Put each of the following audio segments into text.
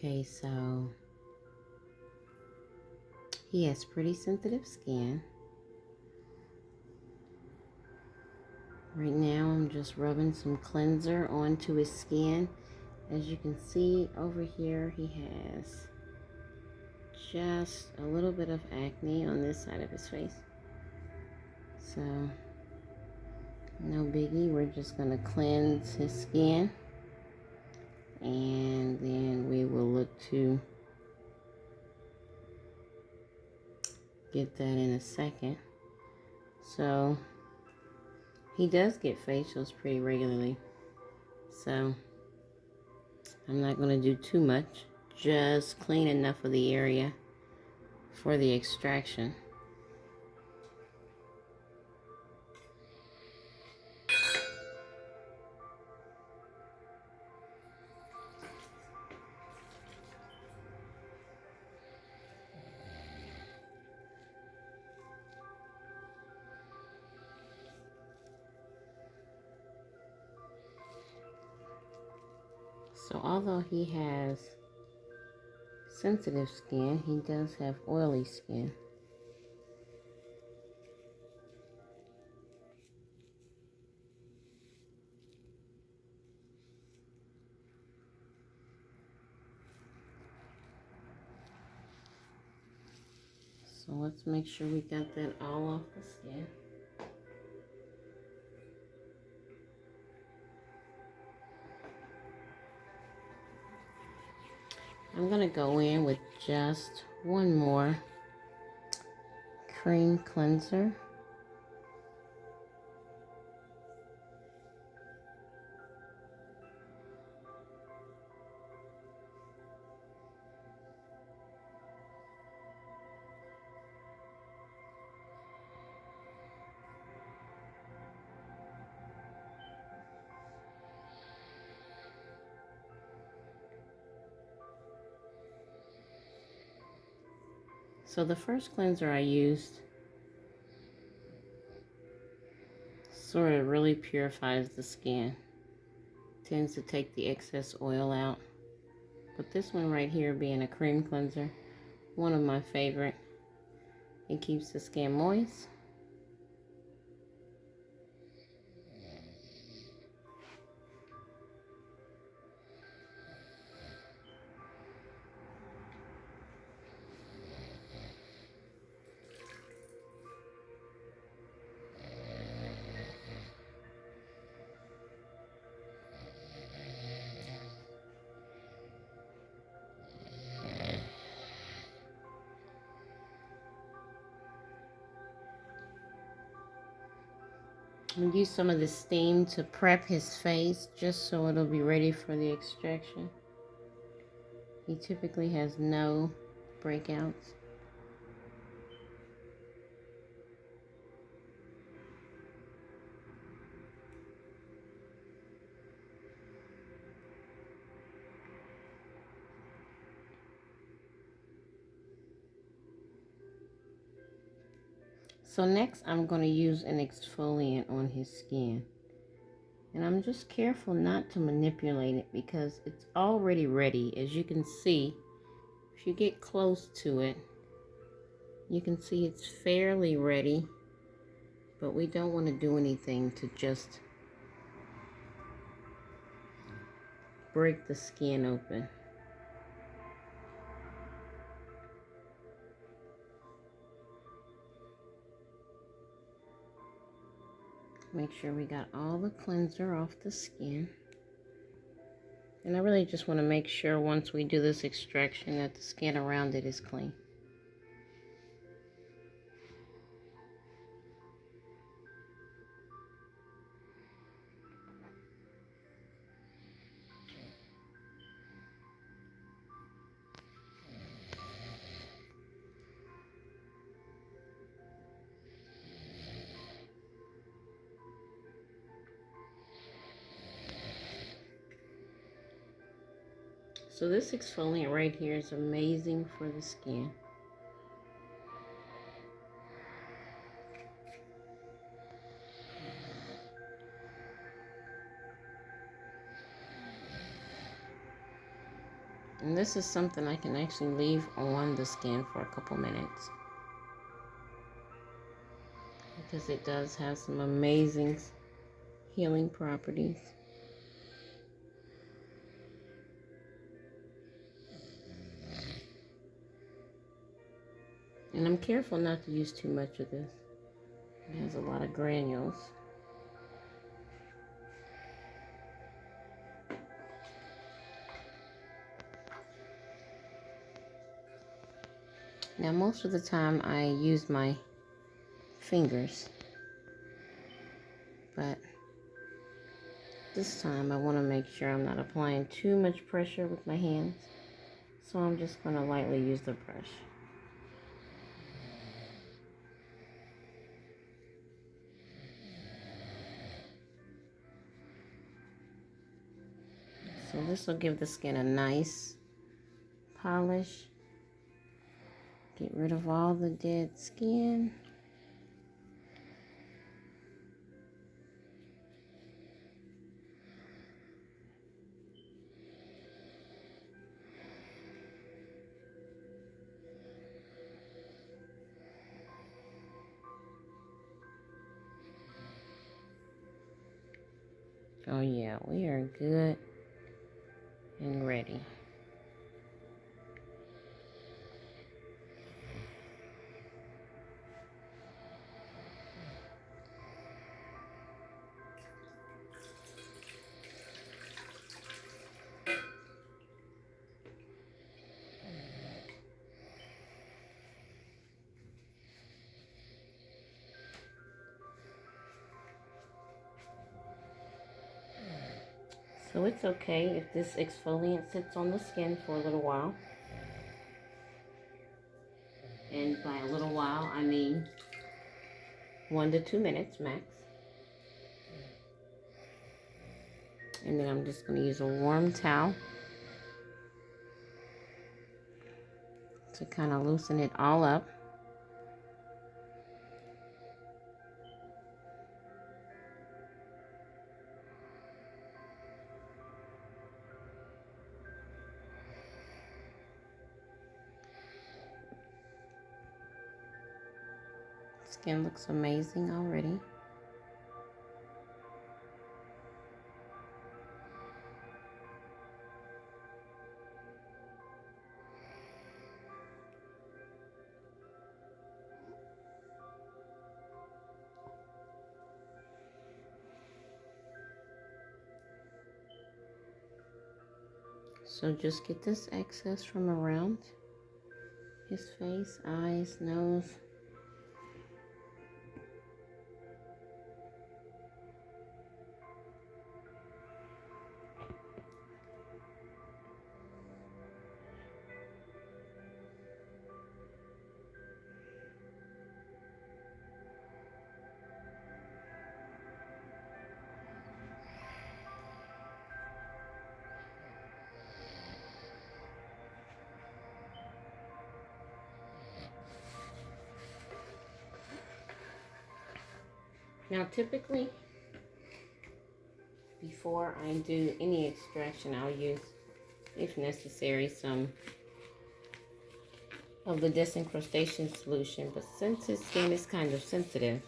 Okay, so he has pretty sensitive skin. Right now I'm just rubbing some cleanser onto his skin. As you can see over here, he has just a little bit of acne on this side of his face. So, no biggie. We're just going to cleanse his skin. And then we will look to get that in a second. So, he does get facials pretty regularly. So, I'm not going to do too much. Just clean enough of the area for the extraction. So although he has sensitive skin, he does have oily skin. So let's make sure we got that all off the skin. I'm going to go in with just one more cream cleanser. So the first cleanser I used sort of really purifies the skin. Tends to take the excess oil out. But this one right here, being a cream cleanser, one of my favorite. It keeps the skin moist. I'm gonna use some of the steam to prep his face just so it'll be ready for the extraction. He typically has no breakouts. So next I'm going to use an exfoliant on his skin. And I'm just careful not to manipulate it because it's already ready. As you can see, if you get close to it, you can see it's fairly ready. But we don't want to do anything to just break the skin open. Make sure we got all the cleanser off the skin. And I really just want to make sure once we do this extraction that the skin around it is clean. So this exfoliant right here is amazing for the skin. And this is something I can actually leave on the skin for a couple minutes, because it does have some amazing healing properties. And I'm careful not to use too much of this. It has a lot of granules. Now, most of the time I use my fingers, but this time I want to make sure I'm not applying too much pressure with my hands. So I'm just going to lightly use the brush. So this will give the skin a nice polish. Get rid of all the dead skin. Oh yeah, we are good and ready. So it's okay if this exfoliant sits on the skin for a little while. And by a little while, I mean 1 to 2 minutes max. And then I'm just going to use a warm towel to kind of loosen it all up. Skin looks amazing already. So just get this excess from around his face, eyes, nose. Now typically, before I do any extraction, I'll use, if necessary, some of the disincrustation solution. But since his skin is kind of sensitive,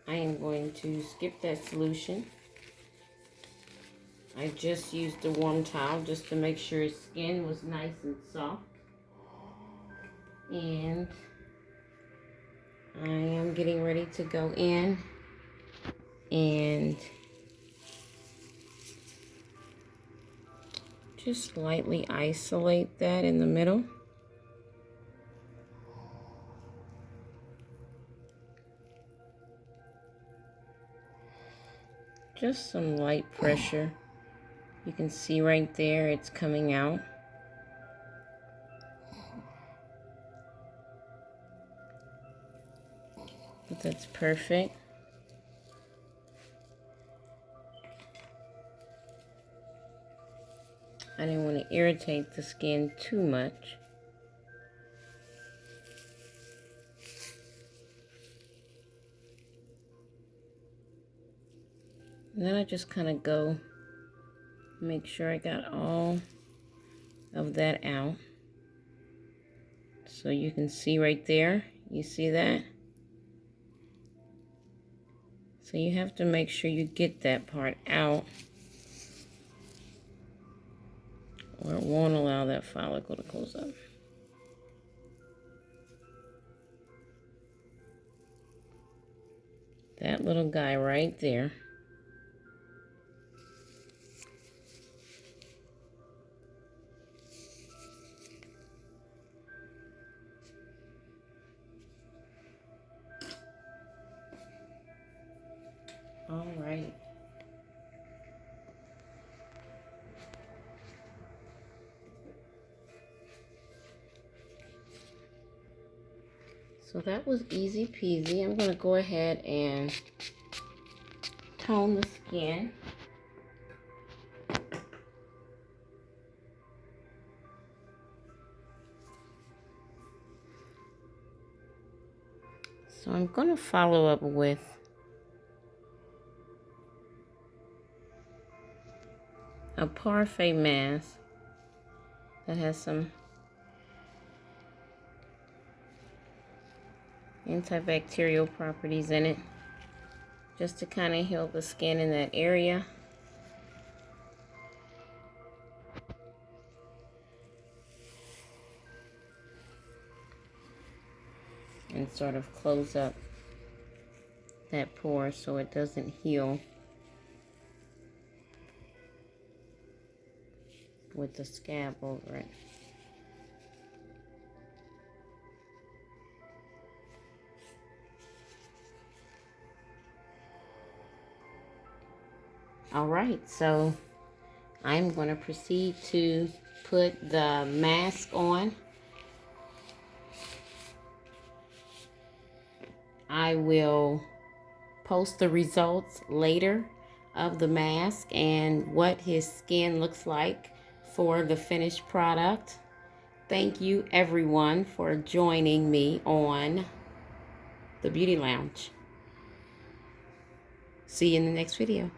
I am going to skip that solution. I just used a warm towel just to make sure his skin was nice and soft. And I am getting ready to go in and just lightly isolate that in the middle. Just some light pressure. You can see right there it's coming out. But that's perfect. I didn't want to irritate the skin too much. And then I just kind of go, make sure I got all of that out. So you can see right there, you see that? So you have to make sure you get that part out, or it won't allow that follicle to close up. That little guy right there. All right. So that was easy peasy. I'm going to go ahead and tone the skin. So I'm going to follow up with a parfait mask that has some antibacterial properties in it, just to kind of heal the skin in that area. And sort of close up that pore so it doesn't heal with the scab over it. All right, so I'm going to proceed to put the mask on. I will post the results later of the mask and what his skin looks like for the finished product. Thank you everyone for joining me on the Beauty Lounge. See you in the next video.